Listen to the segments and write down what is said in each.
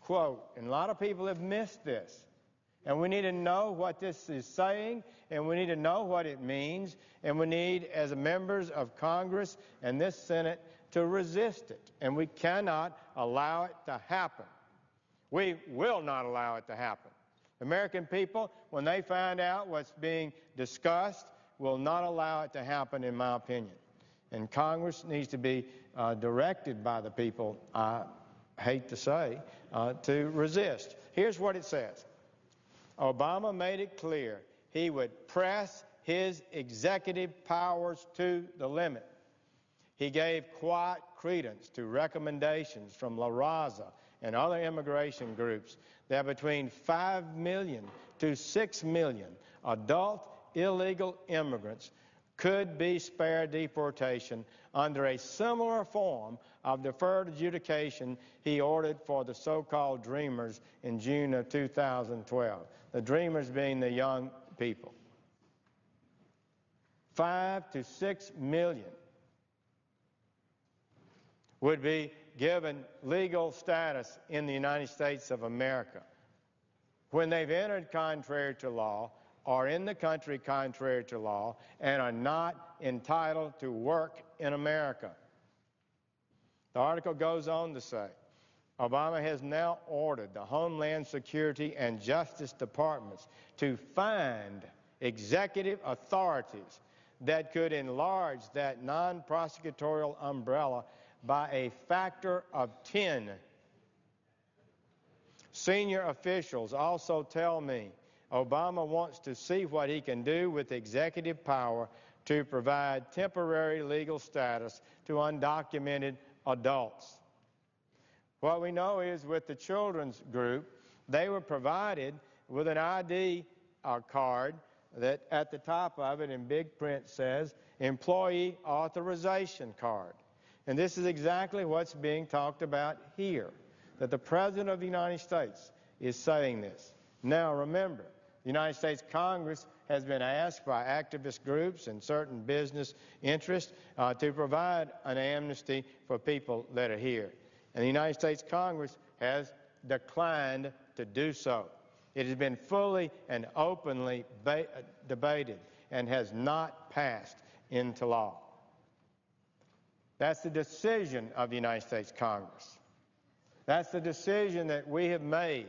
quote. And a lot of people have missed this. And we need to know what this is saying, and we need to know what it means, and we need, as members of Congress and this Senate, to resist it. And we cannot allow it to happen. We will not allow it to happen. American people, when they find out what's being discussed, will not allow it to happen, in my opinion. And Congress needs to be directed by the people, I hate to say, to resist. Here's what it says. Obama made it clear he would press his executive powers to the limit. He gave quiet credence to recommendations from La Raza and other immigration groups that between 5 million to 6 million adult illegal immigrants could be spared deportation under a similar form of deferred adjudication he ordered for the so-called Dreamers in June of 2012. The Dreamers being the young people. 5 to 6 million would be given legal status in the United States of America when they've entered contrary to law, are in the country contrary to law, and are not entitled to work in America. The article goes on to say, Obama has now ordered the Homeland Security and Justice Departments to find executive authorities that could enlarge that non-prosecutorial umbrella by a factor of 10. Senior officials also tell me Obama wants to see what he can do with executive power to provide temporary legal status to undocumented adults. What we know is with the children's group, they were provided with an ID card that at the top of it in big print says employee authorization card. And this is exactly what's being talked about here, that the President of the United States is saying this. Now remember, the United States Congress has been asked by activist groups and certain business interests to provide an amnesty for people that are here. And the United States Congress has declined to do so. It has been fully and openly debated and has not passed into law. That's the decision of the United States Congress. That's the decision that we have made,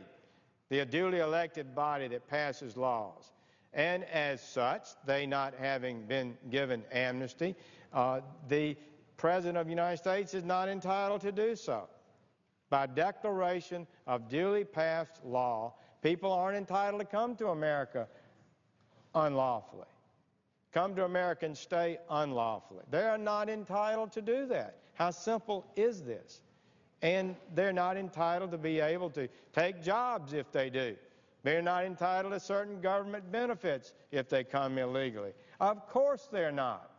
the duly elected body that passes laws. And as such, they not having been given amnesty, the President of the United States is not entitled to do so. By declaration of duly passed law, people aren't entitled to come to America unlawfully, come to America and stay unlawfully. They are not entitled to do that. How simple is this? And they're not entitled to be able to take jobs if they do. They're not entitled to certain government benefits if they come illegally. Of course they're not.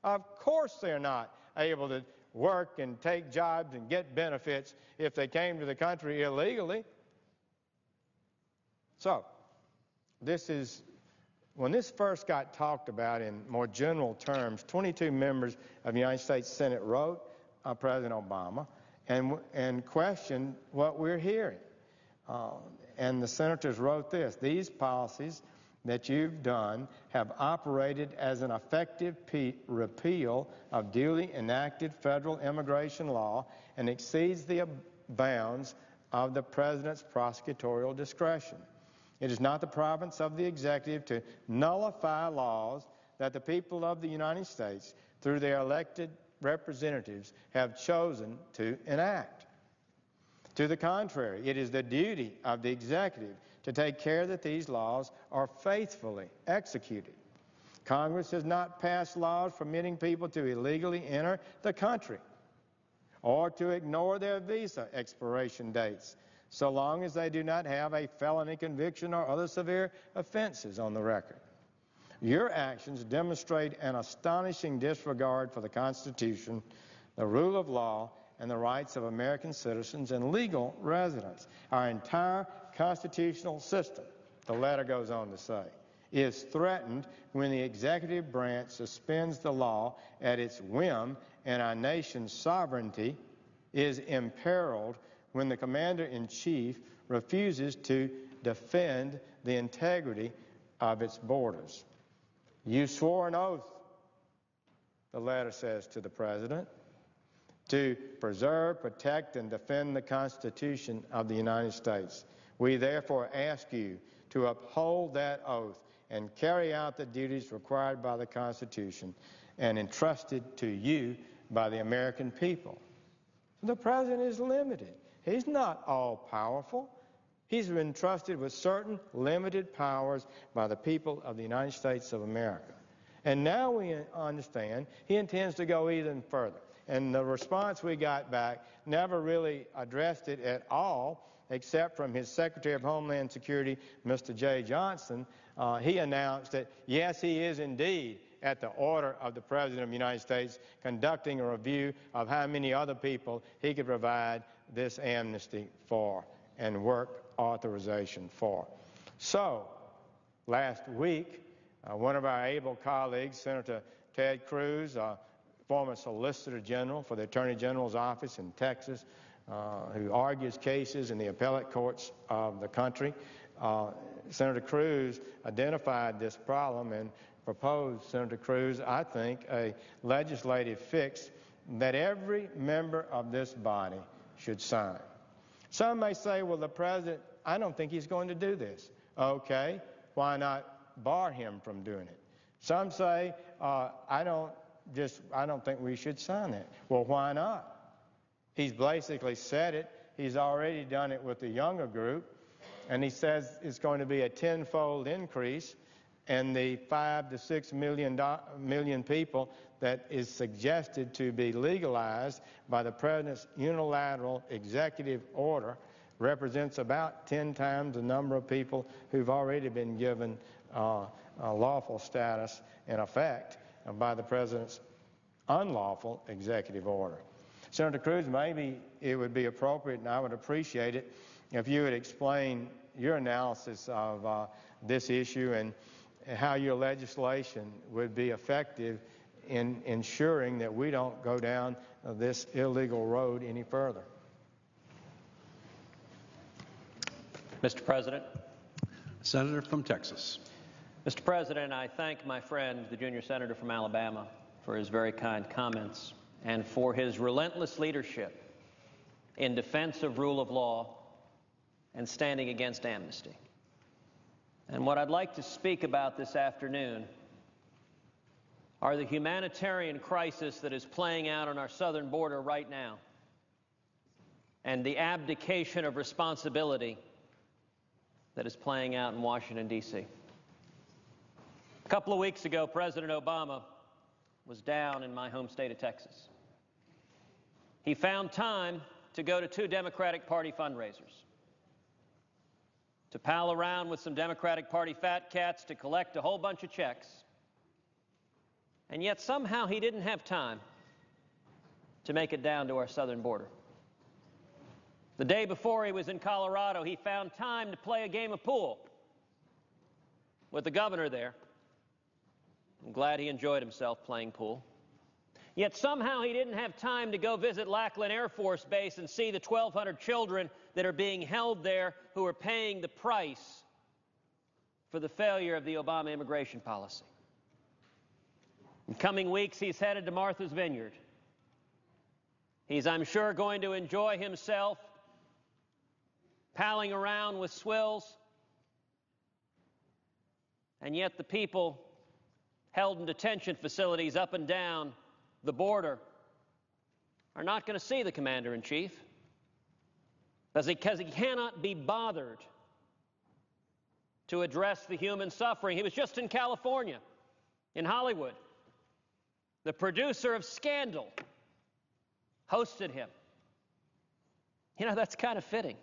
Of course they're not able to work and take jobs and get benefits if they came to the country illegally. So, this is, when this first got talked about in more general terms, 22 members of the United States Senate wrote President Obama and questioned what we're hearing. And the senators wrote this: these policies that you've done have operated as an effective repeal of duly enacted federal immigration law and exceeds the bounds of the President's prosecutorial discretion. It is not the province of the executive to nullify laws that the people of the United States, through their elected representatives, have chosen to enact. To the contrary, it is the duty of the executive to take care that these laws are faithfully executed. Congress has not passed laws permitting people to illegally enter the country or to ignore their visa expiration dates, so long as they do not have a felony conviction or other severe offenses on the record. Your actions demonstrate an astonishing disregard for the Constitution, the rule of law, and the rights of American citizens and legal residents. Our entire constitutional system, the letter goes on to say, is threatened when the executive branch suspends the law at its whim, and our nation's sovereignty is imperiled when the commander-in-chief refuses to defend the integrity of its borders. You swore an oath, the letter says to the President, to preserve, protect, and defend the Constitution of the United States. We therefore ask you to uphold that oath and carry out the duties required by the Constitution and entrusted to you by the American people. The President is limited. He's not all-powerful. He's been entrusted with certain limited powers by the people of the United States of America. And now we understand he intends to go even further. And the response we got back never really addressed it at all, except from his Secretary of Homeland Security, Mr. Jay Johnson. He announced that, yes, he is indeed, at the order of the President of the United States, conducting a review of how many other people he could provide this amnesty for and work authorization for. So, last week, one of our able colleagues, Senator Ted Cruz, former Solicitor General for the Attorney General's office in Texas, who argues cases in the appellate courts of the country, Senator Cruz identified this problem and proposed, Senator Cruz, I think, a legislative fix that every member of this body should sign. Some may say, well, the President, I don't think he's going to do this. Okay, why not bar him from doing it? Some say, I don't think we should sign it. Well, why not? He's basically said it. He's already done it with the younger group, and he says it's going to be a tenfold increase in the 5 to 6 million people that is suggested to be legalized by the President's unilateral executive order represents about 10 times the number of people who've already been given lawful status in effect by the President's unlawful executive order. Senator Cruz, maybe it would be appropriate, and I would appreciate it, if you would explain your analysis of this issue and how your legislation would be effective in ensuring that we don't go down this illegal road any further. Mr. President. Senator from Texas. Mr. President, I thank my friend, the junior senator from Alabama, for his very kind comments and for his relentless leadership in defense of rule of law and standing against amnesty. And what I'd like to speak about this afternoon are the humanitarian crisis that is playing out on our southern border right now and the abdication of responsibility that is playing out in Washington, D.C. A couple of weeks ago, President Obama was down in my home state of Texas. He found time to go to 2 Democratic Party fundraisers, to pal around with some Democratic Party fat cats, to collect a whole bunch of checks, and yet somehow he didn't have time to make it down to our southern border. The day before he was in Colorado, he found time to play a game of pool with the governor there. I'm glad he enjoyed himself playing pool. Yet somehow he didn't have time to go visit Lackland Air Force Base and see the 1,200 children that are being held there who are paying the price for the failure of the Obama immigration policy. In coming weeks, he's headed to Martha's Vineyard. He's, I'm sure, going to enjoy himself palling around with swills, and yet the people held in detention facilities up and down the border are not going to see the commander-in-chief because he cannot be bothered to address the human suffering. He was just in California, in Hollywood. The producer of Scandal hosted him. You know, that's kind of fitting,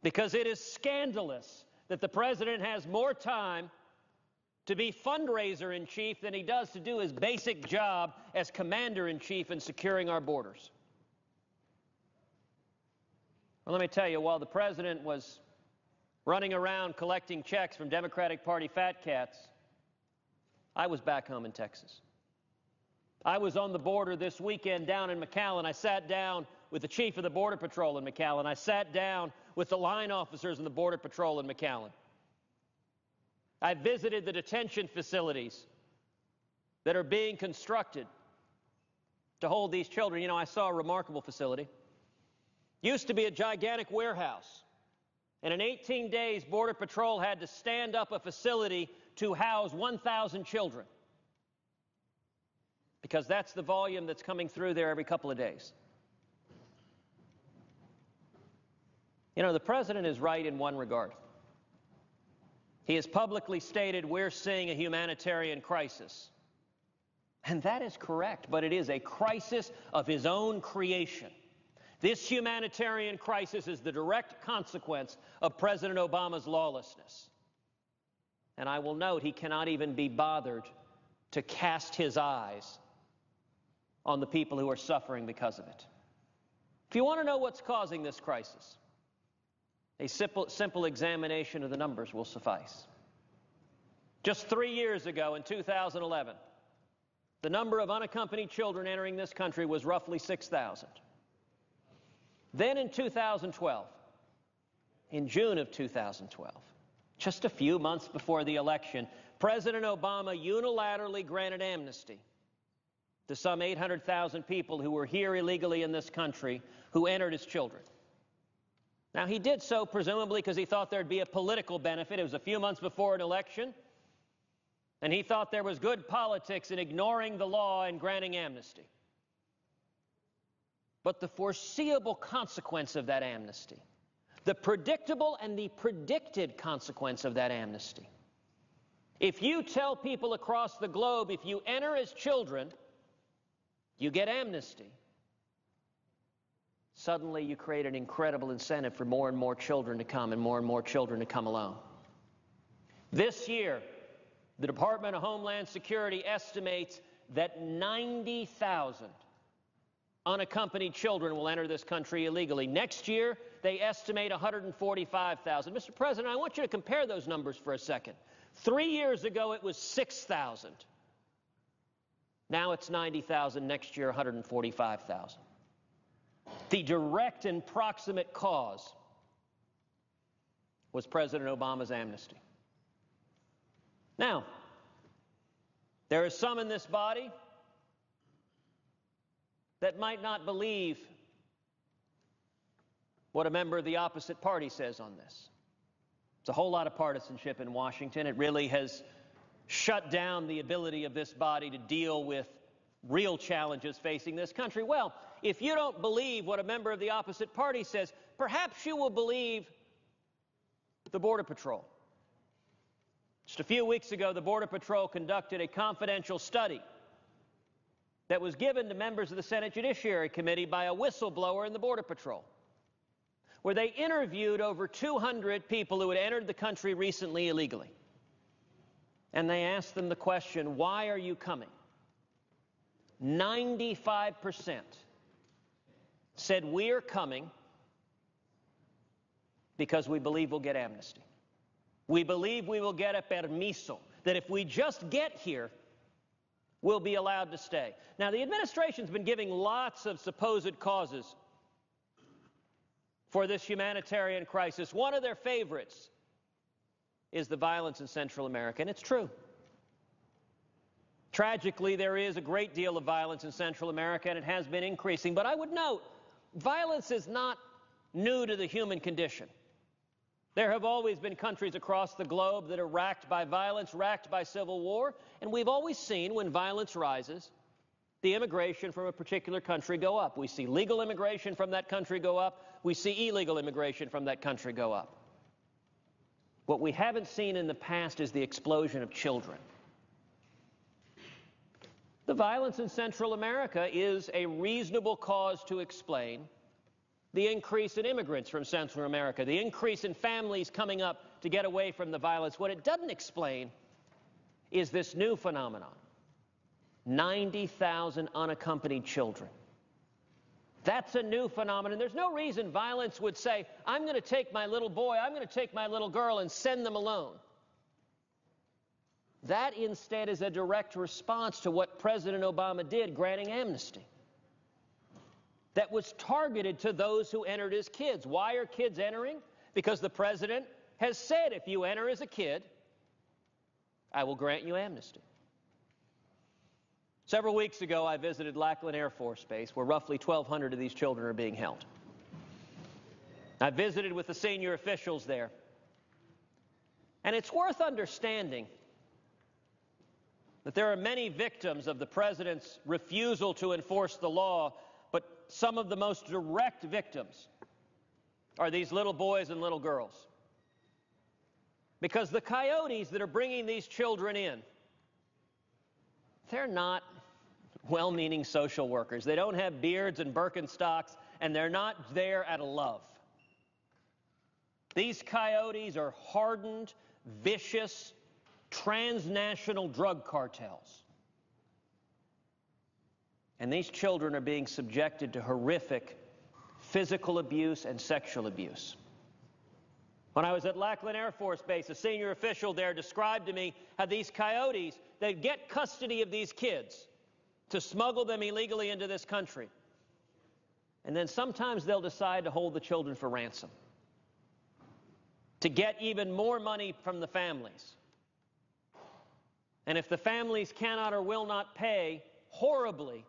because it is scandalous that the president has more time to be fundraiser-in-chief than he does to do his basic job as commander-in-chief in securing our borders. Well, let me tell you, while the president was running around collecting checks from Democratic Party fat cats, I was back home in Texas. I was on the border this weekend down in McAllen. I sat down with the chief of the Border Patrol in McAllen. I sat down with the line officers in the Border Patrol in McAllen. I visited the detention facilities that are being constructed to hold these children. You know, I saw a remarkable facility. Used to be a gigantic warehouse. And in 18 days, Border Patrol had to stand up a facility to house 1,000 children, because that's the volume that's coming through there every couple of days. You know, the president is right in one regard. He has publicly stated we're seeing a humanitarian crisis. And that is correct, but it is a crisis of his own creation. This humanitarian crisis is the direct consequence of President Obama's lawlessness. And I will note, he cannot even be bothered to cast his eyes on the people who are suffering because of it. If you want to know what's causing this crisis, a simple examination of the numbers will suffice. Just 3 years ago, in 2011, the number of unaccompanied children entering this country was roughly 6,000. Then in 2012, in June of 2012, just a few months before the election, President Obama unilaterally granted amnesty to some 800,000 people who were here illegally in this country who entered as children. Now, he did so presumably because he thought there'd be a political benefit. It was a few months before an election, and he thought there was good politics in ignoring the law and granting amnesty. But the foreseeable consequence of that amnesty, the predictable and the predicted consequence of that amnesty, if you tell people across the globe, if you enter as children, you get amnesty, suddenly you create an incredible incentive for more and more children to come and more children to come alone. This year, the Department of Homeland Security estimates that 90,000 unaccompanied children will enter this country illegally. Next year, they estimate 145,000. Mr. President, I want you to compare those numbers for a second. 3 years ago, it was 6,000. Now it's 90,000. Next year, 145,000. The direct and proximate cause was President Obama's amnesty. Now, there are some in this body that might not believe what a member of the opposite party says on this. It's a whole lot of partisanship in Washington. It really has shut down the ability of this body to deal with real challenges facing this country. Well, if you don't believe what a member of the opposite party says, perhaps you will believe the Border Patrol. Just a few weeks ago, the Border Patrol conducted a confidential study that was given to members of the Senate Judiciary Committee by a whistleblower in the Border Patrol, where they interviewed over 200 people who had entered the country recently illegally. And they asked them the question, why are you coming? 95% said, we're coming because we believe we'll get amnesty. We believe we will get a permiso, that if we just get here, we'll be allowed to stay. Now, the administration's been giving lots of supposed causes for this humanitarian crisis. One of their favorites is the violence in Central America, and it's true. Tragically, there is a great deal of violence in Central America, and it has been increasing. But I would note, violence is not new to the human condition. There have always been countries across the globe that are racked by violence, racked by civil war, and we've always seen when violence rises, the immigration from a particular country go up. We see legal immigration from that country go up. We see illegal immigration from that country go up. What we haven't seen in the past is the explosion of children. The violence in Central America is a reasonable cause to explain the increase in immigrants from Central America, the increase in families coming up to get away from the violence. What it doesn't explain is this new phenomenon, 90,000 unaccompanied children. That's a new phenomenon. There's no reason violence would say, I'm going to take my little boy, I'm going to take my little girl and send them alone. That instead is a direct response to what President Obama did, granting amnesty. that was targeted to those who entered as kids. Why are kids entering? Because the president has said, if you enter as a kid, I will grant you amnesty. Several weeks ago, I visited Lackland Air Force Base, where roughly 1,200 of these children are being held. I visited with the senior officials there. And it's worth understanding that there are many victims of the president's refusal to enforce the law, but some of the most direct victims are these little boys and little girls. Because the coyotes that are bringing these children in, they're not well-meaning social workers. They don't have beards and Birkenstocks, and they're not there out of love. These coyotes are hardened, vicious, transnational drug cartels. And these children are being subjected to horrific physical abuse and sexual abuse. When I was at Lackland Air Force Base, a senior official there described to me how these coyotes, they get custody of these kids to smuggle them illegally into this country. And then sometimes they'll decide to hold the children for ransom, to get even more money from the families. And if the families cannot or will not pay, horribly,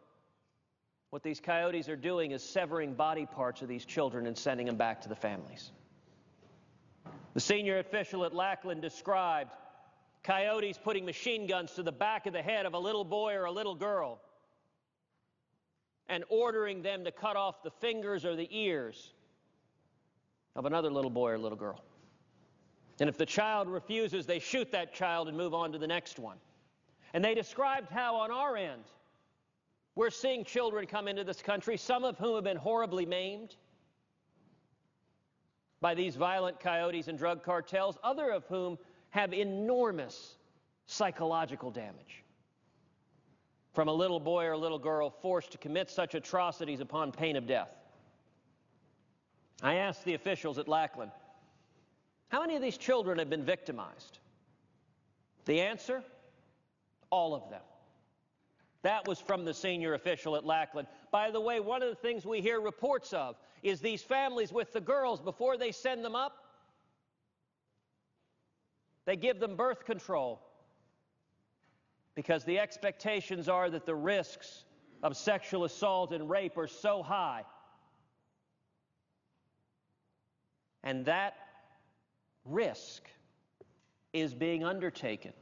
what these coyotes are doing is severing body parts of these children and sending them back to the families. The senior official at Lackland described coyotes putting machine guns to the back of the head of a little boy or a little girl and ordering them to cut off the fingers or the ears of another little boy or little girl. And if the child refuses, they shoot that child and move on to the next one. And they described how on our end, we're seeing children come into this country, some of whom have been horribly maimed by these violent coyotes and drug cartels, other of whom have enormous psychological damage from a little boy or a little girl forced to commit such atrocities upon pain of death. I asked the officials at Lackland, how many of these children have been victimized? The answer? All of them. That was from the senior official at Lackland. By the way, one of the things we hear reports of is these families with the girls, before they send them up, they give them birth control because the expectations are that the risks of sexual assault and rape are so high. And that risk is being undertaken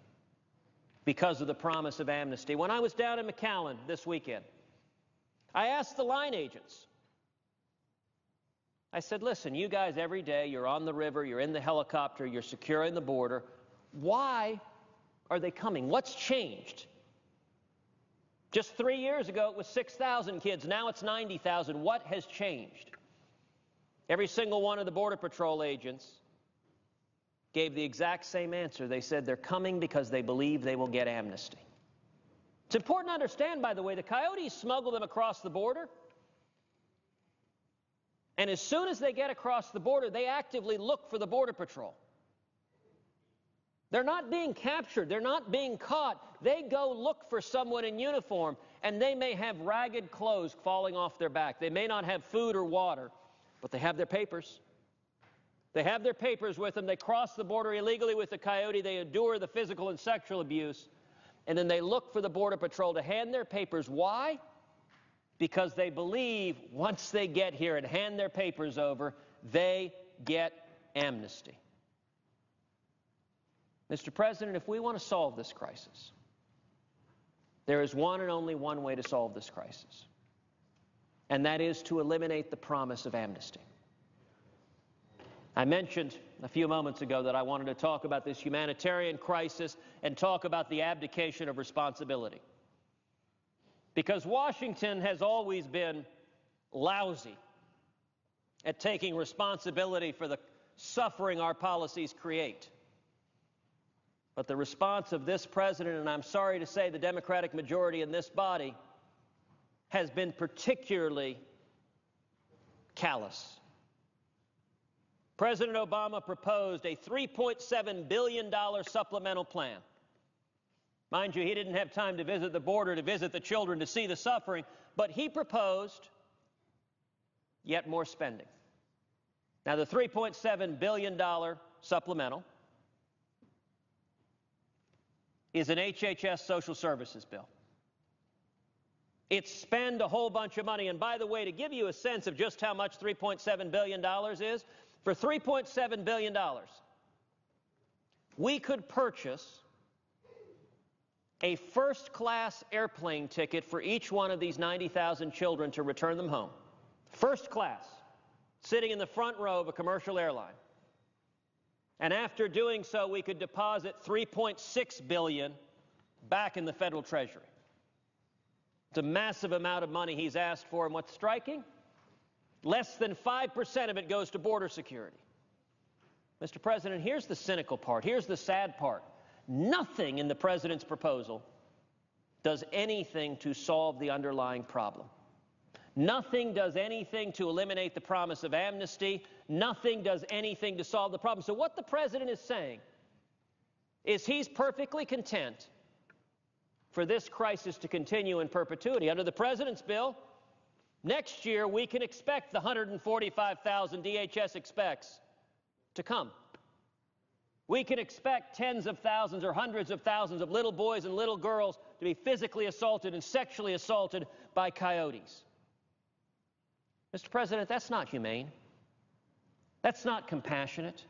because of the promise of amnesty. When I was down in McAllen this weekend, I asked the line agents. I said, listen, you guys every day, you're on the river, you're in the helicopter, you're securing the border. Why are they coming? What's changed? Just 3 years ago, it was 6,000 kids. Now it's 90,000. What has changed? Every single one of the Border Patrol agents gave the exact same answer. They said they're coming because they believe they will get amnesty. It's important to understand, by the way, the coyotes smuggle them across the border. And as soon as they get across the border, they actively look for the Border Patrol. They're not being captured. They're not being caught. They go look for someone in uniform, and they may have ragged clothes falling off their back. They may not have food or water, but they have their papers. They have their papers with them. They cross the border illegally with the coyote. They endure the physical and sexual abuse. And then they look for the Border Patrol to hand their papers. Why? Because they believe once they get here and hand their papers over, they get amnesty. Mr. President, if we want to solve this crisis, there is one and only one way to solve this crisis, and that is to eliminate the promise of amnesty. I mentioned a few moments ago that I wanted to talk about this humanitarian crisis and talk about the abdication of responsibility. Because Washington has always been lousy at taking responsibility for the suffering our policies create. But the response of this president, and I'm sorry to say the Democratic majority in this body, has been particularly callous. President Obama proposed a $3.7 billion supplemental plan. Mind you, he didn't have time to visit the border, to visit the children, to see the suffering, but he proposed yet more spending. Now, the $3.7 billion supplemental is an HHS social services bill. It's spend a whole bunch of money. And by the way, to give you a sense of just how much $3.7 billion is, for $3.7 billion, we could purchase a first-class airplane ticket for each one of these 90,000 children to return them home. First class, sitting in the front row of a commercial airline. And after doing so, we could deposit $3.6 billion back in the federal treasury. It's a massive amount of money he's asked for, and what's striking? Less than 5% of it goes to border security. Mr. President, here's the cynical part. Here's the sad part. Nothing in the president's proposal does anything to solve the underlying problem. Nothing does anything to eliminate the promise of amnesty. Nothing does anything to solve the problem. So what the president is saying is he's perfectly content for this crisis to continue in perpetuity. Under the president's bill, next year we can expect the 145,000 DHS expects to come. We can expect tens of thousands or hundreds of thousands of little boys and little girls to be physically assaulted and sexually assaulted by coyotes. Mr. President, that's not humane. That's not compassionate.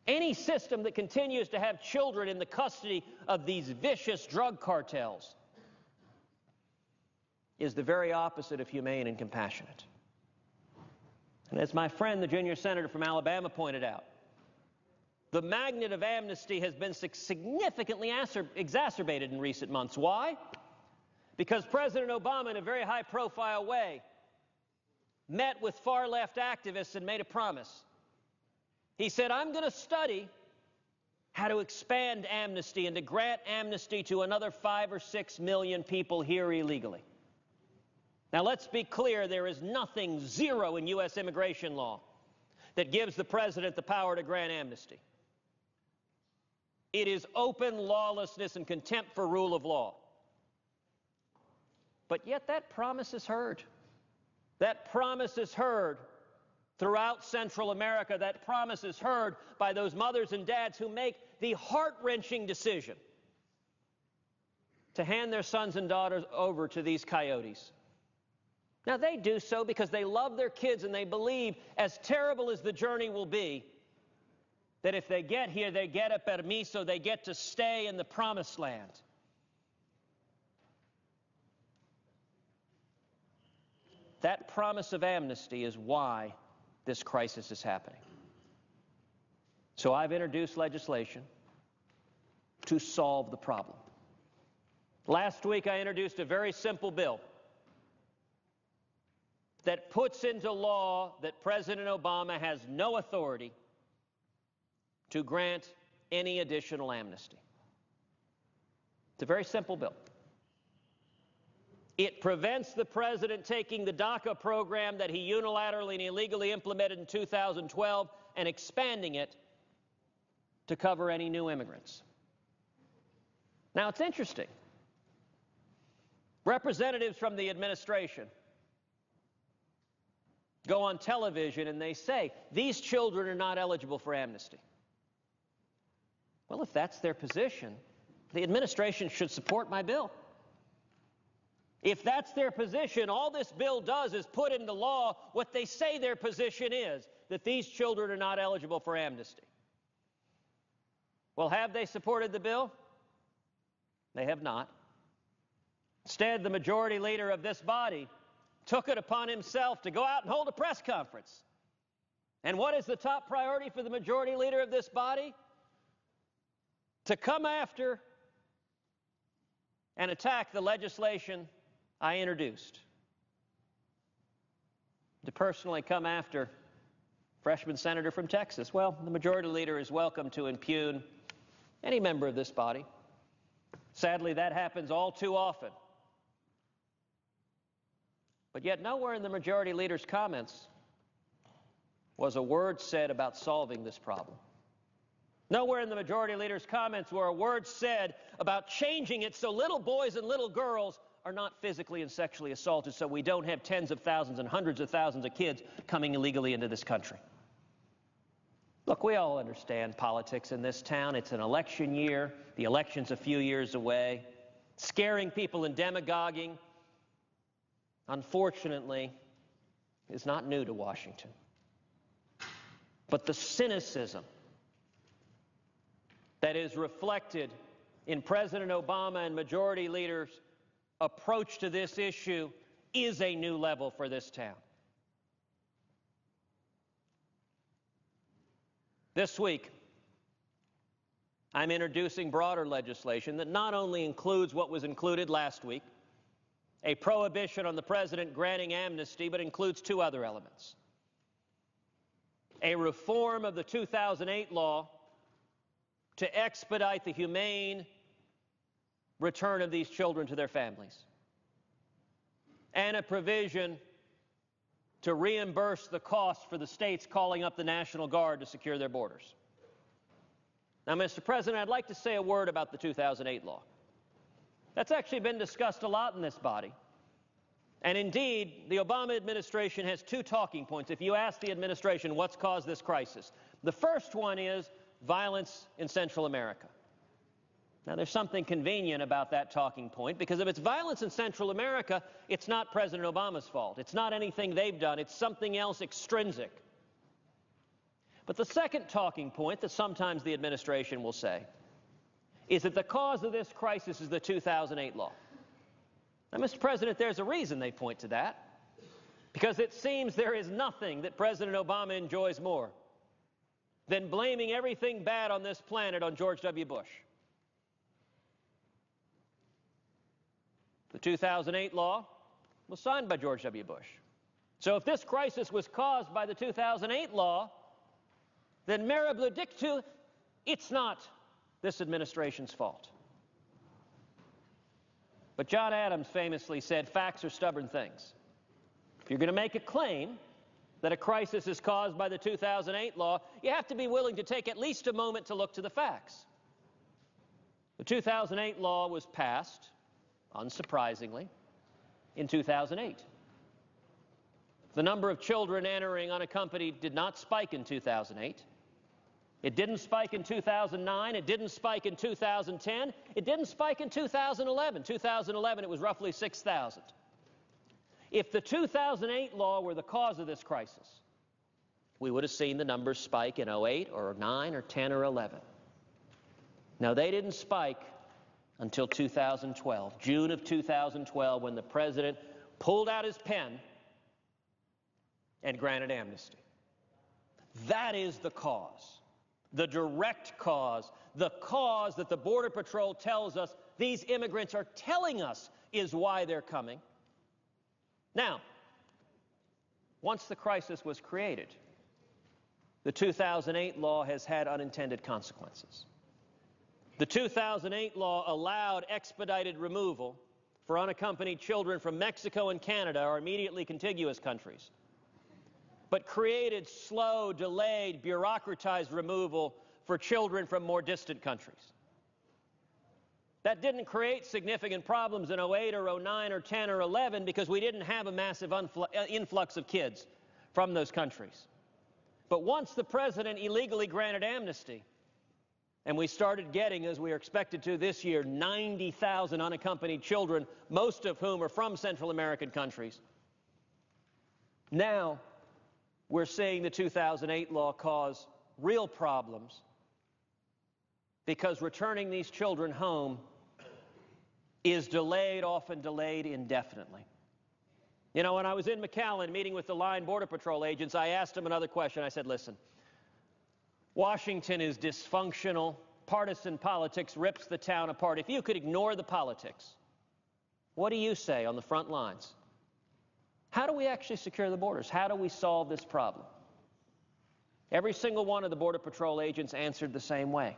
Any system that continues to have children in the custody of these vicious drug cartels is the very opposite of humane and compassionate. And as my friend, the junior senator from Alabama, pointed out, the magnet of amnesty has been significantly exacerbated in recent months. Why? Because President Obama, in a very high-profile way, met with far-left activists and made a promise. He said, I'm going to study how to expand amnesty and to grant amnesty to another 5 or 6 million people here illegally. Now, let's be clear, there is nothing, zero, in U.S. immigration law that gives the president the power to grant amnesty. It is open lawlessness and contempt for rule of law. But yet that promise is heard. That promise is heard throughout Central America. That promise is heard by those mothers and dads who make the heart-wrenching decision to hand their sons and daughters over to these coyotes. Now, they do so because they love their kids and they believe, as terrible as the journey will be, that if they get here, they get a permiso, they get to stay in the promised land. That promise of amnesty is why this crisis is happening. So I've introduced legislation to solve the problem. Last week I introduced a very simple bill that puts into law that President Obama has no authority to grant any additional amnesty. It's a very simple bill. It prevents the president taking the DACA program that he unilaterally and illegally implemented in 2012 and expanding it to cover any new immigrants. Now, it's interesting. Representatives from the administration go on television and they say, these children are not eligible for amnesty. Well, if that's their position, the administration should support my bill. If that's their position, all this bill does is put into law what they say their position is, that these children are not eligible for amnesty. Well, have they supported the bill? They have not. Instead, the majority leader of this body took it upon himself to go out and hold a press conference. And what is the top priority for the majority leader of this body? To come after and attack the legislation I introduced. To personally come after freshman senator from Texas. Well, the majority leader is welcome to impugn any member of this body. Sadly, that happens all too often. But yet nowhere in the majority leader's comments was a word said about solving this problem. Nowhere in the majority leader's comments were a word said about changing it so little boys and little girls are not physically and sexually assaulted, so we don't have tens of thousands and hundreds of thousands of kids coming illegally into this country. Look, we all understand politics in this town. It's an election year. The election's a few years away. Scaring people and demagoguing, unfortunately, is not new to Washington. But the cynicism that is reflected in President Obama and Majority Leader's approach to this issue is a new level for this town. This week, I'm introducing broader legislation that not only includes what was included last week, a prohibition on the president granting amnesty, but includes two other elements. A reform of the 2008 law to expedite the humane return of these children to their families, and a provision to reimburse the cost for the states calling up the National Guard to secure their borders. Now, Mr. President, I'd like to say a word about the 2008 law. That's actually been discussed a lot in this body. And indeed, the Obama administration has two talking points. If you ask the administration what's caused this crisis, the first one is violence in Central America. Now, there's something convenient about that talking point, because if it's violence in Central America, it's not President Obama's fault. It's not anything they've done. It's something else extrinsic. But the second talking point that sometimes the administration will say is that the cause of this crisis is the 2008 law. Now, Mr. President, there's a reason they point to that, because it seems there is nothing that President Obama enjoys more than blaming everything bad on this planet on George W. Bush. The 2008 law was signed by George W. Bush. So if this crisis was caused by the 2008 law, then mirabile dictu, it's not this administration's fault. But John Adams famously said, facts are stubborn things. If you're going to make a claim that a crisis is caused by the 2008 law, you have to be willing to take at least a moment to look to the facts. The 2008 law was passed, unsurprisingly, in 2008. The number of children entering unaccompanied did not spike in 2008. It didn't spike in 2009. It didn't spike in 2010. It didn't spike in 2011. 2011, it was roughly 6,000. If the 2008 law were the cause of this crisis, we would have seen the numbers spike in 08 or 9 or 10 or 11. Now, they didn't spike until 2012, June of 2012, when the president pulled out his pen and granted amnesty. That is the cause, the direct cause, the cause that the Border Patrol tells us these immigrants are telling us is why they're coming. Now, once the crisis was created, the 2008 law has had unintended consequences. The 2008 law allowed expedited removal for unaccompanied children from Mexico and Canada, our immediately contiguous countries, but created slow, delayed, bureaucratized removal for children from more distant countries. That didn't create significant problems in 08 or 09 or 10 or 11 because we didn't have a massive influx of kids from those countries. But once the president illegally granted amnesty, and we started getting, as we are expected to this year, 90,000 unaccompanied children, most of whom are from Central American countries, now we're seeing the 2008 law cause real problems because returning these children home is delayed, often delayed indefinitely. You know, when I was in McAllen meeting with the line Border Patrol agents, I asked them another question. I said, listen, Washington is dysfunctional. Partisan politics rips the town apart. If you could ignore the politics, what do you say on the front lines? How do we actually secure the borders? How do we solve this problem? Every single one of the Border Patrol agents answered the same way.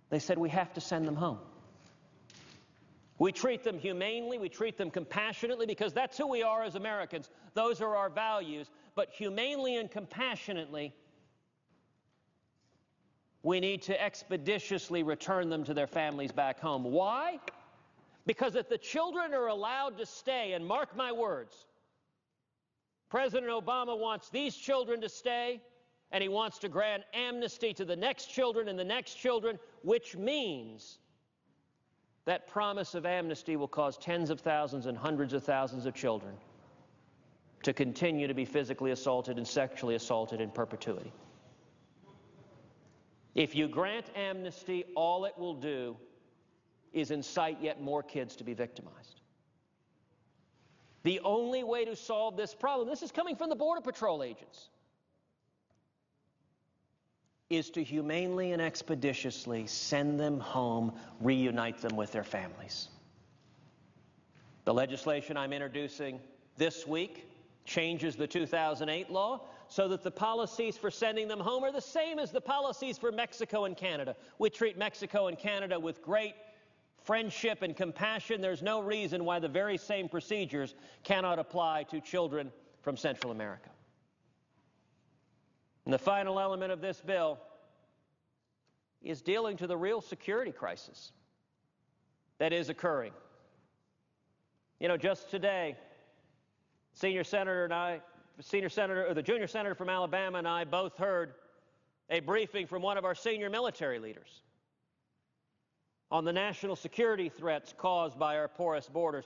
They said, we have to send them home. We treat them humanely, we treat them compassionately, because that's who we are as Americans. Those are our values. But humanely and compassionately, we need to expeditiously return them to their families back home. Why? Because if the children are allowed to stay, and mark my words, President Obama wants these children to stay, and he wants to grant amnesty to the next children and the next children, which means that promise of amnesty will cause tens of thousands and hundreds of thousands of children to continue to be physically assaulted and sexually assaulted in perpetuity. If you grant amnesty, all it will do is incite yet more kids to be victimized. The only way to solve this problem, this is coming from the Border Patrol agents, is to humanely and expeditiously send them home, reunite them with their families. The legislation I'm introducing this week changes the 2008 law so that the policies for sending them home are the same as the policies for Mexico and Canada. We treat Mexico and Canada with great friendship and compassion. There's no reason why the very same procedures cannot apply to children from Central America. And the final element of this bill is dealing to the real security crisis that is occurring. You know, just today, the junior senator from Alabama and I both heard a briefing from one of our senior military leaders on the national security threats caused by our porous borders,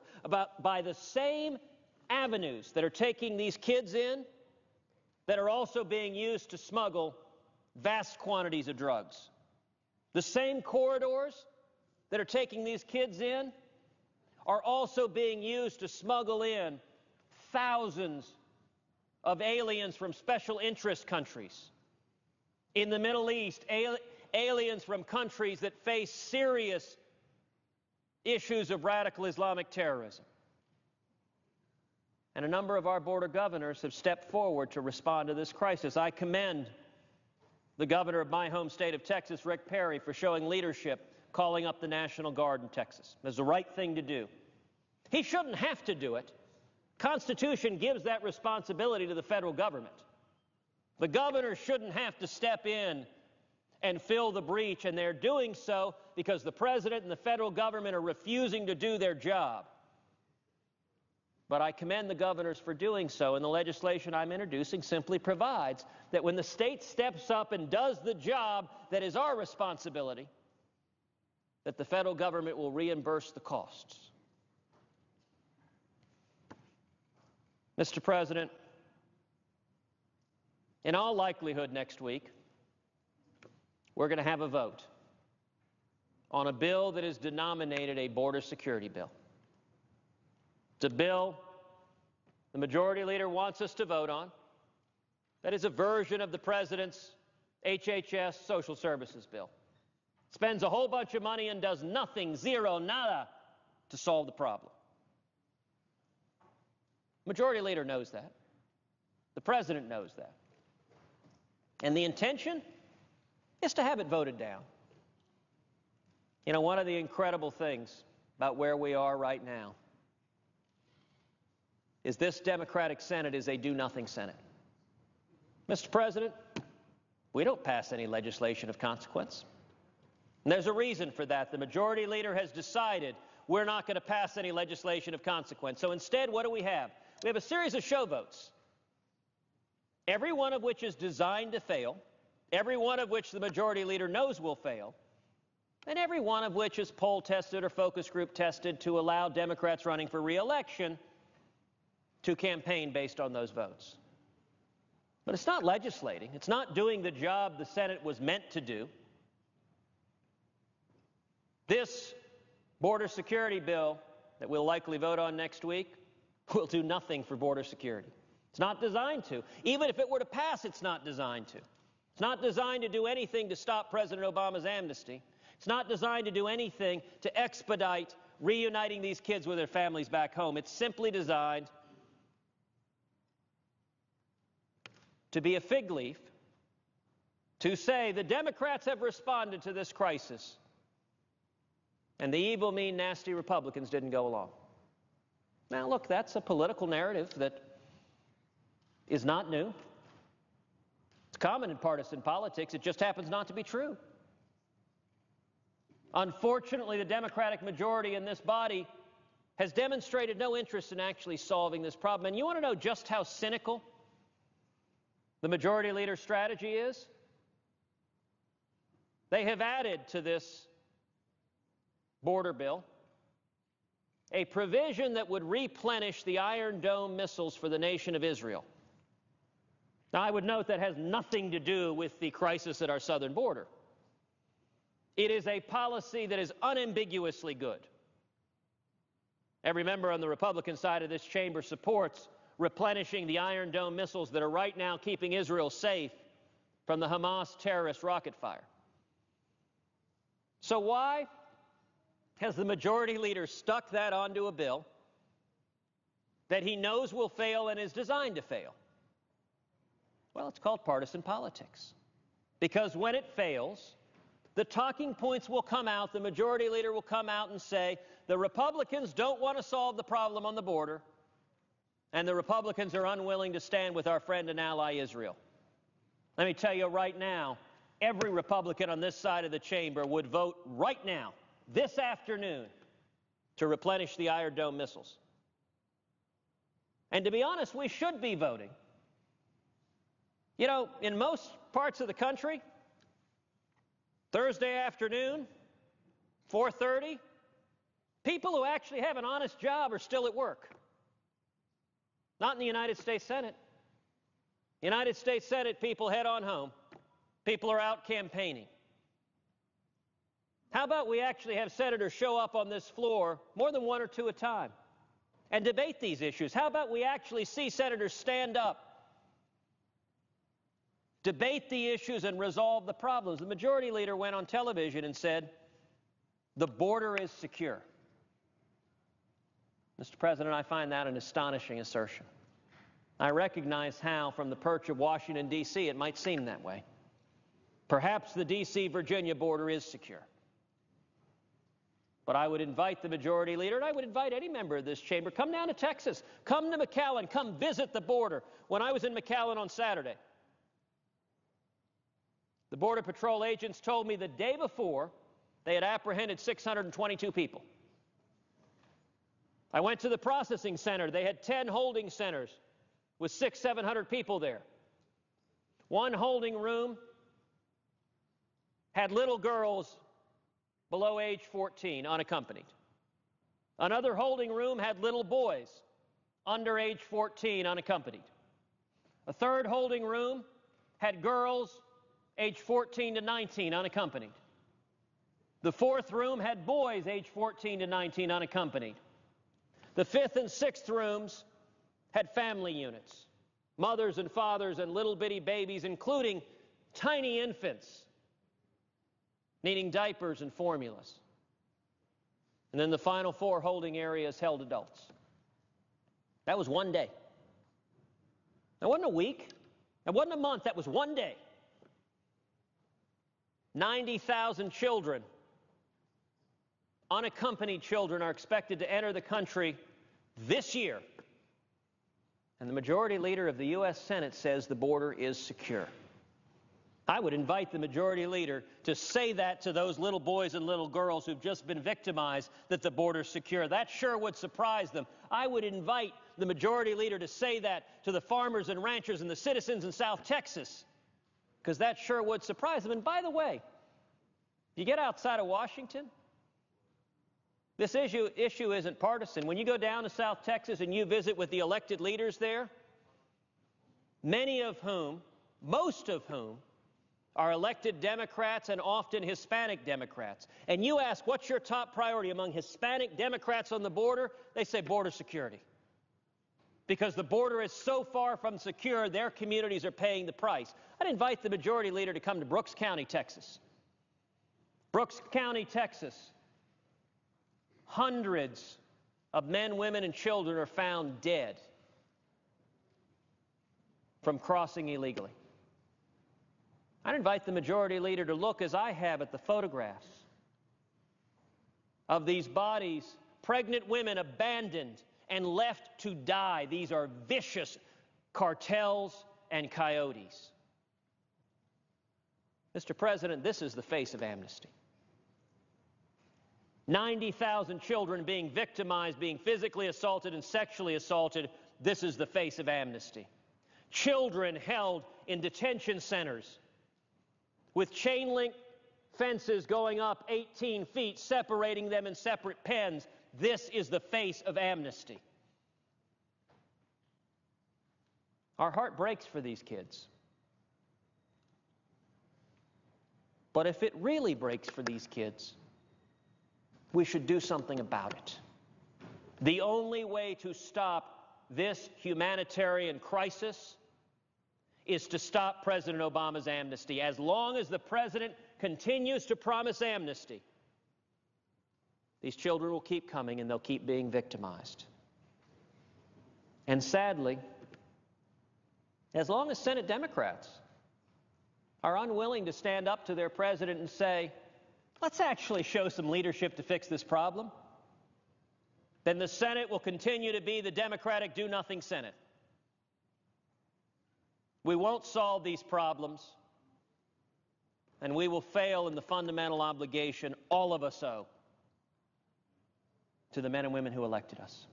by the same avenues that are taking these kids in that are also being used to smuggle vast quantities of drugs. The same corridors that are taking these kids in are also being used to smuggle in thousands of aliens from special interest countries. In the Middle East, aliens from countries that face serious issues of radical Islamic terrorism. And a number of our border governors have stepped forward to respond to this crisis. I commend the governor of my home state of Texas, Rick Perry, for showing leadership, calling up the National Guard in Texas. It's the right thing to do. He shouldn't have to do it. Constitution gives that responsibility to the federal government. The governor shouldn't have to step in and fill the breach, and they're doing so because the president and the federal government are refusing to do their job. But I commend the governors for doing so, and the legislation I'm introducing simply provides that when the state steps up and does the job that is our responsibility, that the federal government will reimburse the costs. Mr. President, in all likelihood next week, we're going to have a vote on a bill that is denominated a border security bill. It's a bill the majority leader wants us to vote on that is a version of the president's HHS social services bill. Spends a whole bunch of money and does nothing, zero, nada, to solve the problem. Majority leader knows that. The president knows that. And the intention is to have it voted down. You know, one of the incredible things about where we are right now is this Democratic Senate is a do-nothing Senate. Mr. President, we don't pass any legislation of consequence. And there's a reason for that. The majority leader has decided we're not going to pass any legislation of consequence. So instead, what do we have? We have a series of show votes, every one of which is designed to fail, every one of which the majority leader knows will fail, and every one of which is poll tested or focus group tested to allow Democrats running for re-election to campaign based on those votes. But it's not legislating. It's not doing the job the Senate was meant to do. This border security bill that we'll likely vote on next week will do nothing for border security. It's not designed to. Even if it were to pass, it's not designed to. It's not designed to do anything to stop President Obama's amnesty. It's not designed to do anything to expedite reuniting these kids with their families back home. It's simply designed to be a fig leaf to say the Democrats have responded to this crisis and the evil, mean, nasty Republicans didn't go along. Now, look, that's a political narrative that is not new. It's common in partisan politics. It just happens not to be true. Unfortunately, the Democratic majority in this body has demonstrated no interest in actually solving this problem. And you want to know just how cynical the majority leader's strategy is? They have added to this border bill a provision that would replenish the Iron Dome missiles for the nation of Israel. Now, I would note that has nothing to do with the crisis at our southern border. It is a policy that is unambiguously good. Every member on the Republican side of this chamber supports replenishing the Iron Dome missiles that are right now keeping Israel safe from the Hamas terrorist rocket fire. So why has the majority leader stuck that onto a bill that he knows will fail and is designed to fail? Well, it's called partisan politics. Because when it fails, the talking points will come out, the majority leader will come out and say, the Republicans don't want to solve the problem on the border, and the Republicans are unwilling to stand with our friend and ally Israel. Let me tell you right now, every Republican on this side of the chamber would vote right now, this afternoon, to replenish the Iron Dome missiles. And to be honest, we should be voting. You know, in most parts of the country, Thursday afternoon, 4:30, people who actually have an honest job are still at work. Not in the United States Senate. United States Senate people head on home. People are out campaigning. How about we actually have senators show up on this floor, more than one or two at a time, and debate these issues? How about we actually see senators stand up, debate the issues, and resolve the problems? The majority leader went on television and said, the border is secure. Mr. President, I find that an astonishing assertion. I recognize how, from the perch of Washington, D.C., it might seem that way. Perhaps the D.C.-Virginia border is secure. But I would invite the majority leader, and I would invite any member of this chamber, come down to Texas, come to McAllen, come visit the border. When I was in McAllen on Saturday, the Border Patrol agents told me the day before they had apprehended 622 people. I went to the processing center. They had 10 holding centers with 700 people there. One holding room had little girls below age 14, unaccompanied. Another holding room had little boys under age 14, unaccompanied. A third holding room had girls age 14 to 19, unaccompanied. The fourth room had boys age 14 to 19, unaccompanied. The fifth and sixth rooms had family units, mothers and fathers and little bitty babies, including tiny infants needing diapers and formulas. And then the final four holding areas held adults. That was one day. That wasn't a week. That wasn't a month. That was one day. 90,000 children, unaccompanied children, are expected to enter the country this year. And the majority leader of the U.S. Senate says the border is secure. I would invite the majority leader to say that to those little boys and little girls who've just been victimized, that the border's secure. That sure would surprise them. I would invite the majority leader to say that to the farmers and ranchers and the citizens in South Texas, because that sure would surprise them. And by the way, you get outside of Washington, this issue isn't partisan. When you go down to South Texas and you visit with the elected leaders there, many of whom, most of whom, are elected Democrats and often Hispanic Democrats. And you ask, what's your top priority among Hispanic Democrats on the border? They say border security. Because the border is so far from secure, their communities are paying the price. I'd invite the majority leader to come to Brooks County, Texas. Brooks County, Texas. Hundreds of men, women, and children are found dead from crossing illegally. I'd invite the majority leader to look, as I have, at the photographs of these bodies, pregnant women abandoned and left to die. These are vicious cartels and coyotes. Mr. President, this is the face of amnesty. 90,000 children being victimized, being physically assaulted and sexually assaulted. This is the face of amnesty. Children held in detention centers with chain link fences going up 18 feet, separating them in separate pens. This is the face of amnesty. Our heart breaks for these kids. But if it really breaks for these kids, we should do something about it. The only way to stop this humanitarian crisis is to stop President Obama's amnesty. As long as the president continues to promise amnesty, these children will keep coming and they'll keep being victimized. And sadly, as long as Senate Democrats are unwilling to stand up to their president and say, let's actually show some leadership to fix this problem, then the Senate will continue to be the Democratic do-nothing Senate. We won't solve these problems, and we will fail in the fundamental obligation all of us owe to the men and women who elected us.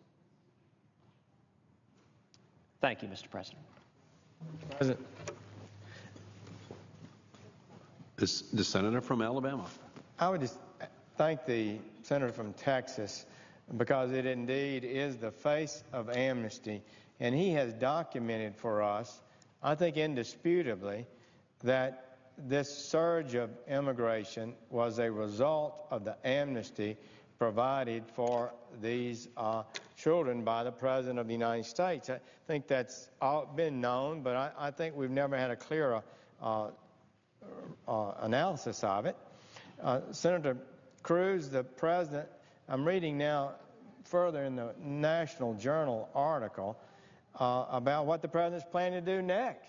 Thank you, Mr. President. President. The senator from Alabama. I would just thank the senator from Texas because it indeed is the face of amnesty, and he has documented for us, I think indisputably, that this surge of immigration was a result of the amnesty provided for these children by the President of the United States. I think that's been known, but I think we've never had a clearer analysis of it. Senator Cruz, the president, I'm reading now further in the National Journal article about what the president's planning to do next,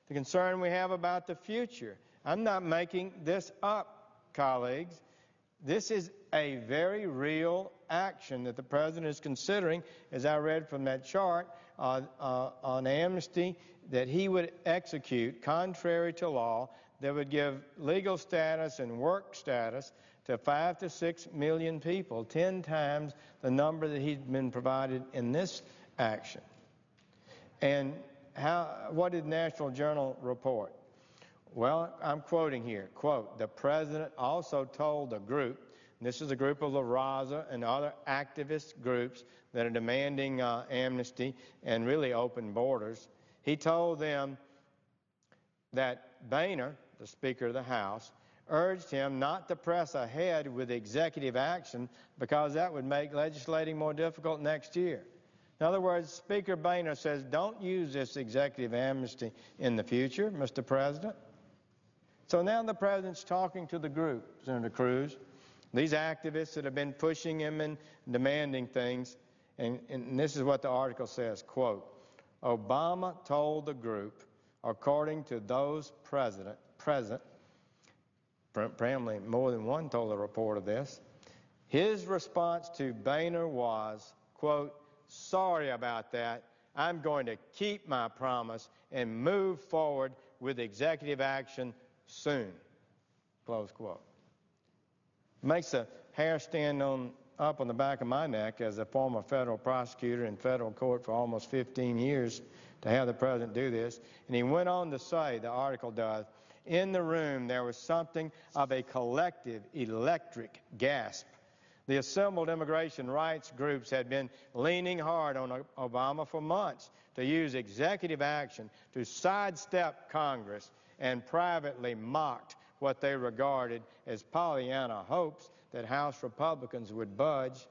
the concern we have about the future. I'm not making this up, colleagues. This is a very real action that the president is considering, as I read from that chart, on amnesty that he would execute contrary to law that would give legal status and work status to 5 to 6 million people, 10 times the number that he's been provided in this action. And what did National Journal report? Well, I'm quoting here, quote, the president also told a group, and this is a group of La Raza and other activist groups that are demanding amnesty and really open borders. He told them that Boehner, the Speaker of the House, urged him not to press ahead with executive action because that would make legislating more difficult next year. In other words, Speaker Boehner says, don't use this executive amnesty in the future, Mr. President. So now the president's talking to the group, Senator Cruz, these activists that have been pushing him and demanding things, and this is what the article says, quote, Obama told the group, according to those present, apparently more than one told a report of this, his response to Boehner was, quote, sorry about that, I'm going to keep my promise and move forward with executive action soon, close quote. Makes the hair stand up on the back of my neck as a former federal prosecutor in federal court for almost 15 years to have the president do this. And he went on to say, the article does, in the room there was something of a collective electric gasp. The assembled immigration rights groups had been leaning hard on Obama for months to use executive action to sidestep Congress and privately mocked what they regarded as Pollyanna hopes that House Republicans would budge.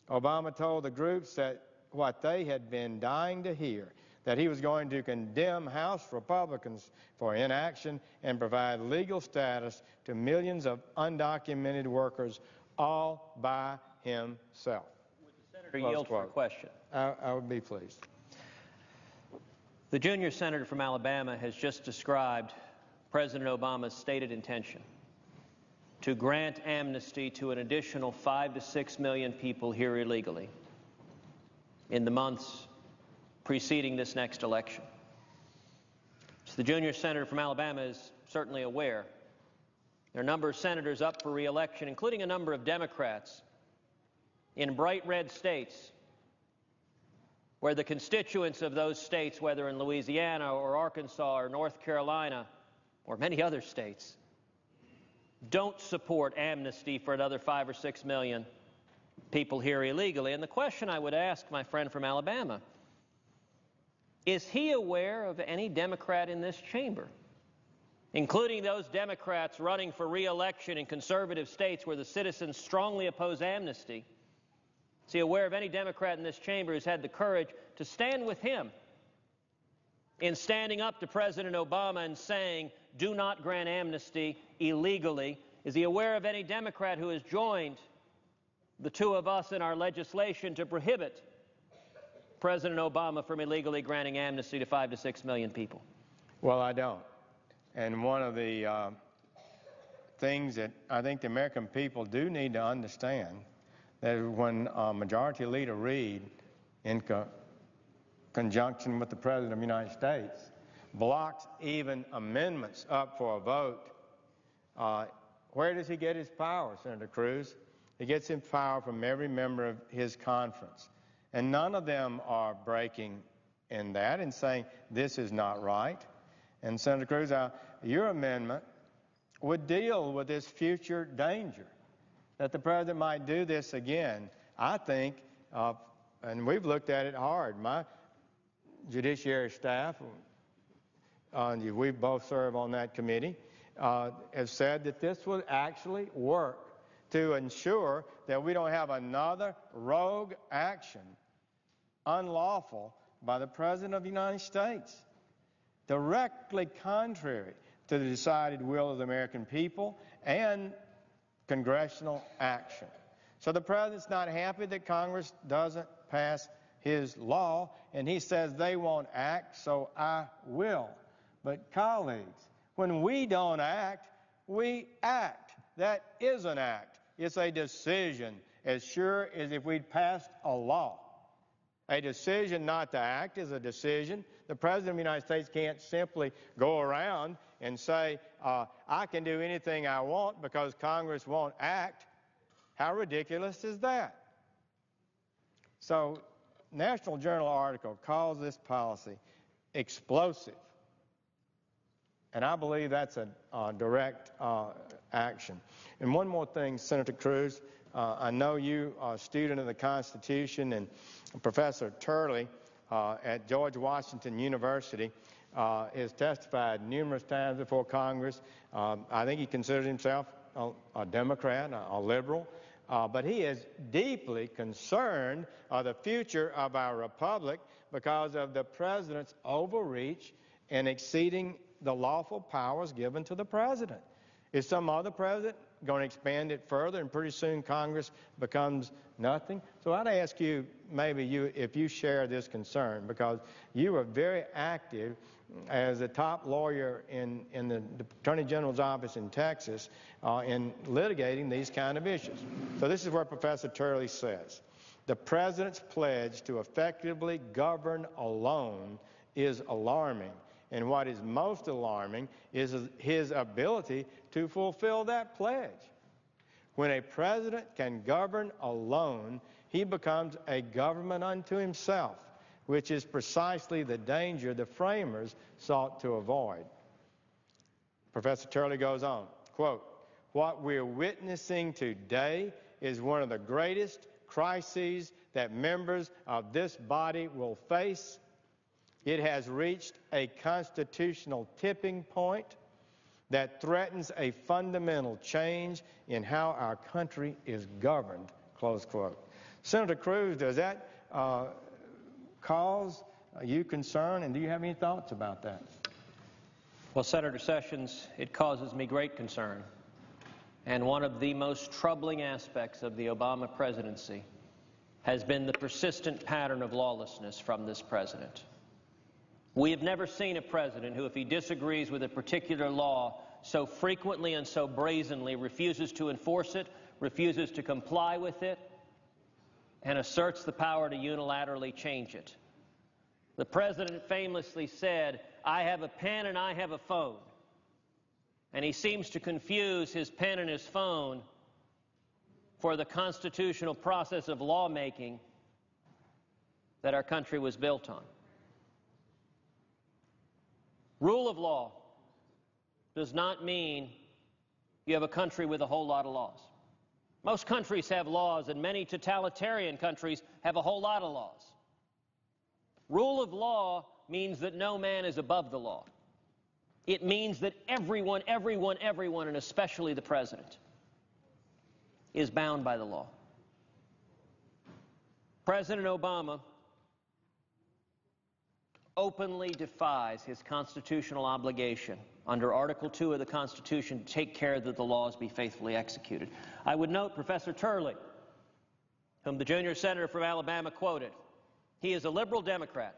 Obama told the groups that what they had been dying to hear, that he was going to condemn House Republicans for inaction and provide legal status to millions of undocumented workers all by himself. Would the senator yield for a question? I would be pleased. The junior senator from Alabama has just described President Obama's stated intention to grant amnesty to an additional 5 to 6 million people here illegally in the months preceding this next election. So the junior senator from Alabama is certainly aware There are a number of senators up for re-election, including a number of Democrats in bright red states where the constituents of those states, whether in Louisiana or Arkansas or North Carolina or many other states, don't support amnesty for another 5 or 6 million people here illegally. And the question I would ask my friend from Alabama, is he aware of any Democrat in this chamber, including those Democrats running for re-election in conservative states where the citizens strongly oppose amnesty? Is he aware of any Democrat in this chamber who's had the courage to stand with him in standing up to President Obama and saying, do not grant amnesty illegally? Is he aware of any Democrat who has joined the two of us in our legislation to prohibit President Obama from illegally granting amnesty to 5 to 6 million people? Well, I don't. And one of the things that I think the American people do need to understand, that when Majority Leader Reid, in conjunction with the President of the United States, blocks even amendments up for a vote, where does he get his power, Senator Cruz? He gets his power from every member of his conference. And none of them are breaking in that and saying this is not right. And Senator Cruz, your amendment would deal with this future danger, that the President might do this again. I think, and we've looked at it hard, my judiciary staff, we both serve on that committee, have said that this would actually work to ensure that we don't have another rogue action, unlawful, by the President of the United States, directly contrary to the decided will of the American people and congressional action. So the President's not happy that Congress doesn't pass his law, and he says they won't act, so I will. But colleagues, when we don't act, we act. That is an act. It's a decision, as sure as if we'd passed a law. A decision not to act is a decision. The President of the United States can't simply go around and say, I can do anything I want because Congress won't act. How ridiculous is that? So, National Journal article calls this policy explosive. And I believe that's a direct action. And one more thing, Senator Cruz, I know you are a student of the Constitution, and Professor Turley at George Washington University has testified numerous times before Congress. I think he considers himself a Democrat, a liberal, but he is deeply concerned of the future of our republic because of the President's overreach in exceeding the lawful powers given to the President. Is some other president going to expand it further, and pretty soon Congress becomes nothing? So I'd ask you, maybe if you share this concern, because you were very active as a top lawyer in the Attorney General's office in Texas in litigating these kind of issues. So this is where Professor Turley says, the President's pledge to effectively govern alone is alarming. And what is most alarming is his ability to fulfill that pledge. When a president can govern alone, he becomes a government unto himself, which is precisely the danger the framers sought to avoid. Professor Turley goes on, quote, what we're witnessing today is one of the greatest crises that members of this body will face. It has reached a constitutional tipping point that threatens a fundamental change in how our country is governed, close quote. Senator Cruz, does that cause you concern, and do you have any thoughts about that? Well, Senator Sessions, it causes me great concern. And one of the most troubling aspects of the Obama presidency has been the persistent pattern of lawlessness from this president. We have never seen a president who, if he disagrees with a particular law, so frequently and so brazenly refuses to enforce it, refuses to comply with it, and asserts the power to unilaterally change it. The president famously said, I have a pen and I have a phone. and he seems to confuse his pen and his phone for the constitutional process of lawmaking that our country was built on. Rule of law does not mean you have a country with a whole lot of laws. Most countries have laws, and many totalitarian countries have a whole lot of laws. Rule of law means that no man is above the law. It means that everyone, and especially the president, is bound by the law. President Obama openly defies his constitutional obligation under Article 2 of the Constitution to take care that the laws be faithfully executed. I would note Professor Turley, whom the junior senator from Alabama quoted. He is a liberal Democrat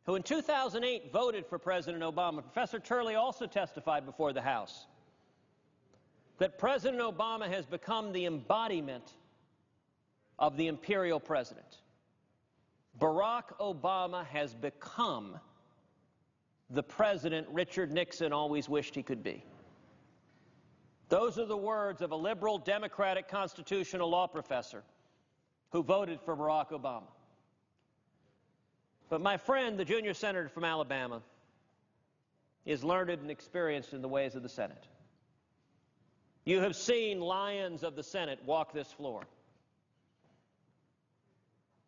who in 2008 voted for President Obama. Professor Turley also testified before the House that President Obama has become the embodiment of the imperial president. Barack Obama has become the president Richard Nixon always wished he could be. Those are the words of a liberal Democratic constitutional law professor who voted for Barack Obama. But my friend, the junior senator from Alabama, is learned and experienced in the ways of the Senate. You have seen lions of the Senate walk this floor.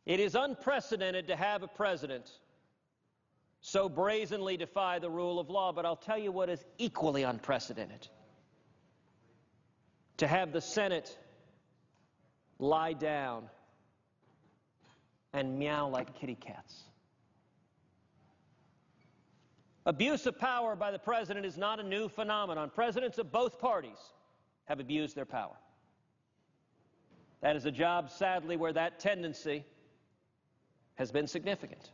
It is unprecedented to have a president so brazenly defy the rule of law, but I'll tell you what is equally unprecedented: to have the Senate lie down and meow like kitty cats. Abuse of power by the president is not a new phenomenon. Presidents of both parties have abused their power. That is a job, sadly, where that tendency has been significant.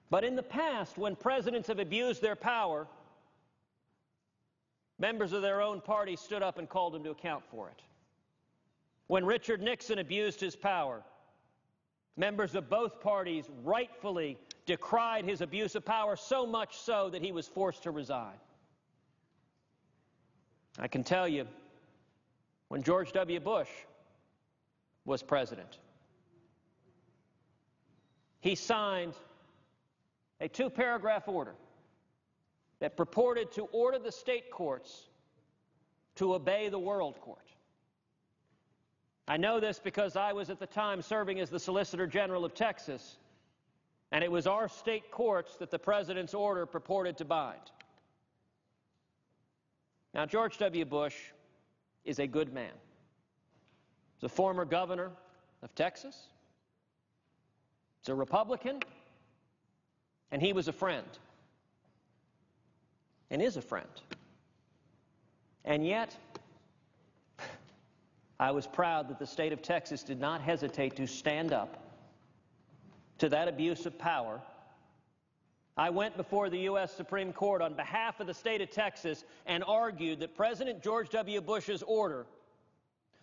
But in the past, when presidents have abused their power, members of their own party stood up and called them to account for it. When Richard Nixon abused his power, members of both parties rightfully decried his abuse of power, so much so that he was forced to resign. I can tell you, when George W. Bush was president, he signed a 2-paragraph order that purported to order the state courts to obey the world court. I know this because I was at the time serving as the Solicitor General of Texas, and it was our state courts that the president's order purported to bind. Now, George W. Bush is a good man. He's a former governor of Texas. He's a Republican, and he was a friend, and is a friend. And yet, I was proud that the state of Texas did not hesitate to stand up to that abuse of power. I went before the U.S. Supreme Court on behalf of the state of Texas and argued that President George W. Bush's order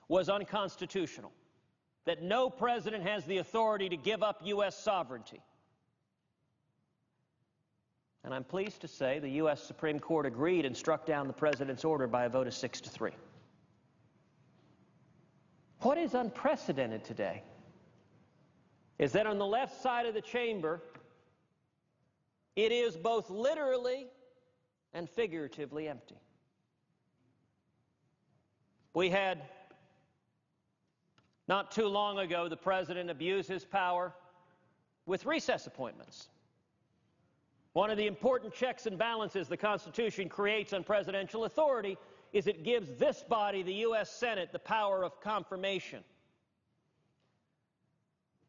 was unconstitutional, that no president has the authority to give up U.S. sovereignty. And I'm pleased to say the U.S. Supreme Court agreed and struck down the president's order by a vote of 6-3. What is unprecedented today is that on the left side of the chamber, it is both literally and figuratively empty. We had, not too long ago, the president abuse his power with recess appointments. One of the important checks and balances the Constitution creates on presidential authority is it gives this body, the U.S. Senate, the power of confirmation.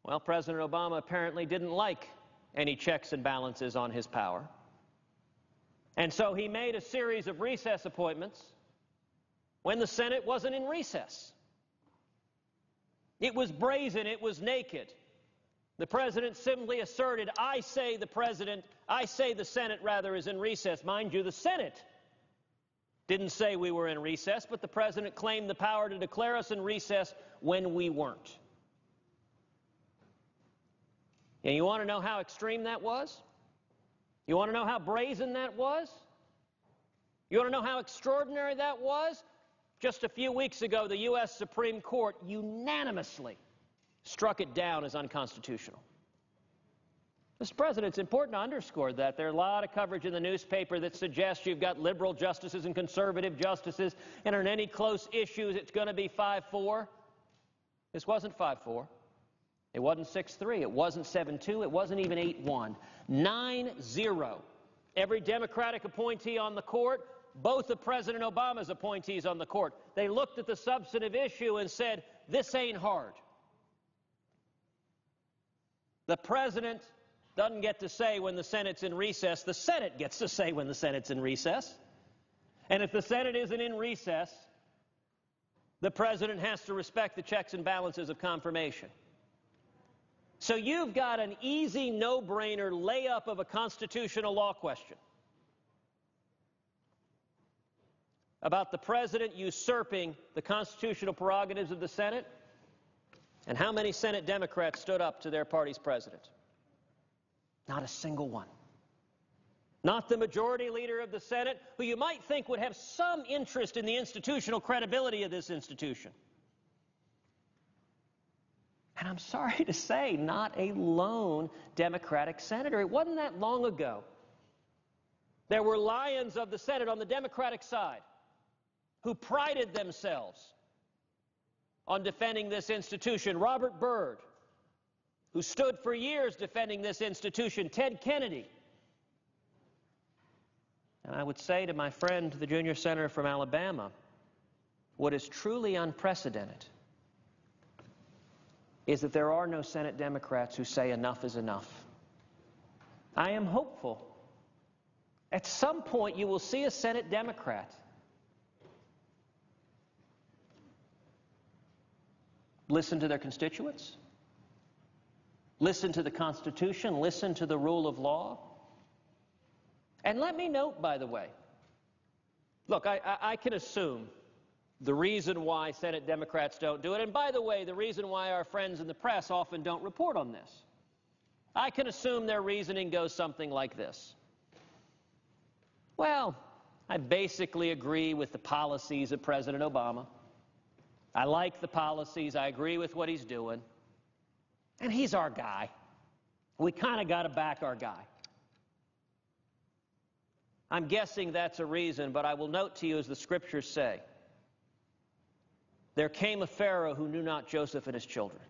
Well, President Obama apparently didn't like any checks and balances on his power. And so he made a series of recess appointments when the Senate wasn't in recess. It was brazen, it was naked. The president simply asserted, I say the Senate rather is in recess. Mind you, the Senate didn't say we were in recess, but the president claimed the power to declare us in recess when we weren't. And you want to know how extreme that was? You want to know how brazen that was? You want to know how extraordinary that was? Just a few weeks ago, the U.S. Supreme Court unanimously struck it down as unconstitutional. Mr. President, it's important to underscore that. There are a lot of coverage in the newspaper that suggests you've got liberal justices and conservative justices, and on any close issues it's going to be 5-4. This wasn't 5-4. It wasn't 6-3. It wasn't 7-2. It wasn't even 8-1. 9-0. Every Democratic appointee on the court, both of President Obama's appointees on the court, they looked at the substantive issue and said, this ain't hard. The President doesn't get to say when the Senate's in recess. The Senate gets to say when the Senate's in recess. And if the Senate isn't in recess, the President has to respect the checks and balances of confirmation. So you've got an easy, no-brainer layup of a constitutional law question about the President usurping the constitutional prerogatives of the Senate, and how many Senate Democrats stood up to their party's president? Not a single one. Not the majority leader of the Senate, who you might think would have some interest in the institutional credibility of this institution. And I'm sorry to say, not a lone Democratic senator. It wasn't that long ago. There were lions of the Senate on the Democratic side who prided themselves on defending this institution. Robert Byrd, who stood for years defending this institution, Ted Kennedy. And I would say to my friend, the junior senator from Alabama, what is truly unprecedented is that there are no Senate Democrats who say enough is enough. I am hopeful. At some point you will see a Senate Democrat listen to their constituents, listen to the Constitution, listen to the rule of law. And let me note, by the way, look, I can assume the reason why Senate Democrats don't do it, and by the way, the reason why our friends in the press often don't report on this. I can assume their reasoning goes something like this. Well, I basically agree with the policies of President Obama. I like the policies. I agree with what he's doing. And he's our guy. We kind of got to back our guy. I'm guessing that's a reason, but I will note to you, as the scriptures say, there came a Pharaoh who knew not Joseph and his children.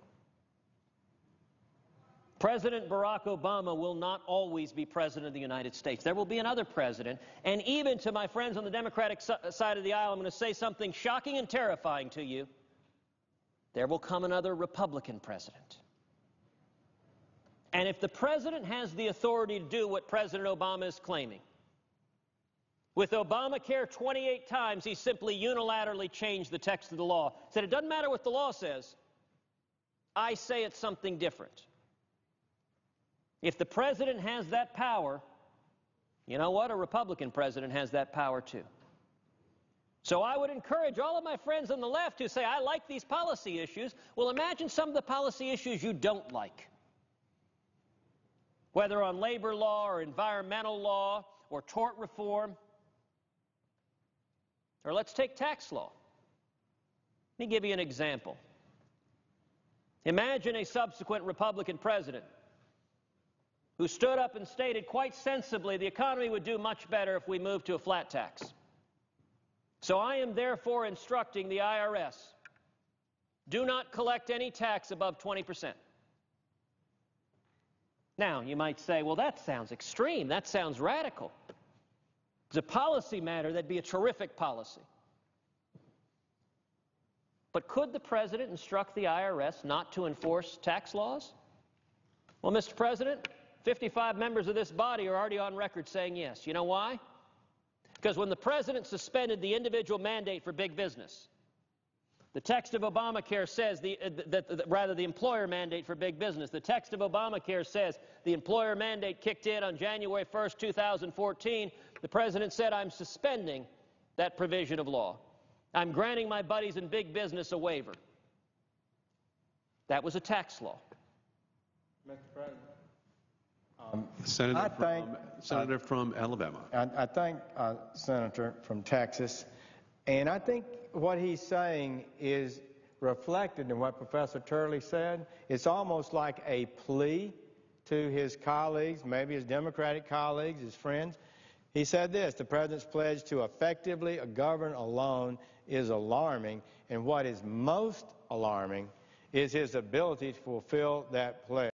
President Barack Obama will not always be president of the United States. There will be another president, and even to my friends on the Democratic side of the aisle, I'm going to say something shocking and terrifying to you. There will come another Republican president. And if the president has the authority to do what President Obama is claiming, with Obamacare 28 times, he simply unilaterally changed the text of the law. Said, it doesn't matter what the law says. I say it's something different. If the president has that power, you know what? A Republican president has that power too. So I would encourage all of my friends on the left who say, I like these policy issues. Well, imagine some of the policy issues you don't like. Whether on labor law or environmental law or tort reform. Or let's take tax law. Let me give you an example. Imagine a subsequent Republican president who stood up and stated quite sensibly the economy would do much better if we moved to a flat tax. So I am therefore instructing the IRS, do not collect any tax above 20%. Now, you might say, well, that sounds extreme. That sounds radical. It's a policy matter. That'd be a terrific policy. But could the president instruct the IRS not to enforce tax laws? Well, Mr. President, 55 members of this body are already on record saying yes. You know why? Because when the president suspended the individual mandate for big business, the text of Obamacare says, the employer mandate for big business, the text of Obamacare says the employer mandate kicked in on January 1st, 2014. The president said, I'm suspending that provision of law. I'm granting my buddies in big business a waiver. That was a tax law. Mr. President, Senator from Alabama. I thank Senator from Texas, and I think what he's saying is reflected in what Professor Turley said. It's almost like a plea to his colleagues, maybe his Democratic colleagues, his friends. He said this: the President's pledge to effectively govern alone is alarming, and what is most alarming is his ability to fulfill that pledge.